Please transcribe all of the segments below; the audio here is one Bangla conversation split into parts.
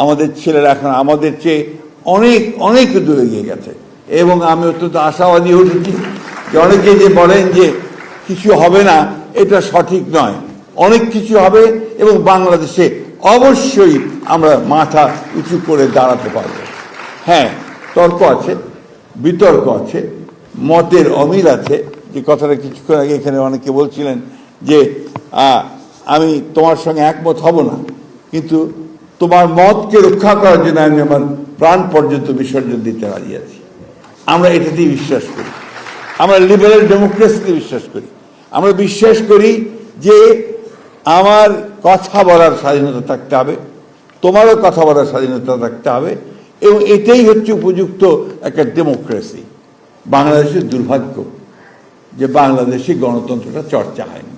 আমাদের ছেলেরা এখন আমাদের চেয়ে অনেক অনেক দূরে গিয়ে গেছে এবং আমি অত্যন্ত আশাবাদী উঠেছি যে অনেকে যে বলেন যে কিছু হবে না, এটা সঠিক নয়। অনেক কিছু হবে এবং বাংলাদেশে অবশ্যই আমরা মাথা উঁচু করে দাঁড়াতে পারব। হ্যাঁ, তর্ক আছে, বিতর্ক আছে, মতের অমিল আছে। যে কথাটা কিছুক্ষণ আগে এখানে অনেকে বলছিলেন যে আমি তোমার সঙ্গে একমত হব না, কিন্তু তোমার মতকে রক্ষা করার জন্য আমি আমার প্রাণ পর্যন্ত বিসর্জন দিতে রাজি আছি। আমরা এটাতেই বিশ্বাস করি। আমরা লিবারেল ডেমোক্রেসিতে বিশ্বাস করি। আমরা বিশ্বাস করি যে আমার কথা বলার স্বাধীনতা থাকতে হবে, তোমারও কথা বলার স্বাধীনতা থাকতে হবে, এবং এটাই হচ্ছে উপযুক্ত একটা ডেমোক্রেসি। বাংলাদেশের দুর্ভাগ্য যে বাংলাদেশে গণতন্ত্রটা চর্চা হয়নি,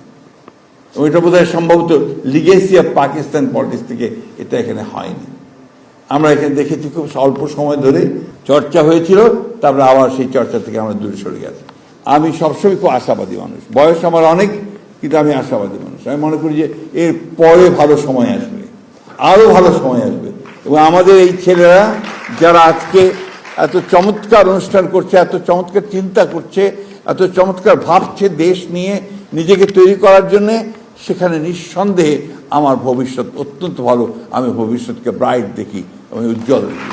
এবং এটা বোধহয় সম্ভবত লিগেসি অফ পাকিস্তান পলিটিক্স থেকে এটা এখানে হয়নি। আমরা এখানে দেখেছি খুব অল্প সময় ধরে চর্চা হয়েছিল, তারপরে আবার সেই চর্চা থেকে আমরা দূরে সরে গেছি। আমি সবসময় খুব আশাবাদী মানুষ, বয়স আমার অনেক, কিন্তু আমি আশাবাদী মানুষ। আমি মনে করি যে এর পরে ভালো সময় আসবে, আরও ভালো সময় আসবে, এবং আমাদের এই ছেলেরা যারা আজকে এত চমৎকার অনুষ্ঠান করছে, এত চমৎকার চিন্তা করছে, এত চমৎকার ভাবছে দেশ নিয়ে নিজেকে তৈরি করার জন্যে, সেখানে নিঃসন্দেহে আমার ভবিষ্যৎ অত্যন্ত ভালো। আমি ভবিষ্যৎকে ব্রাইট দেখি, আমি উজ্জ্বল দেখি।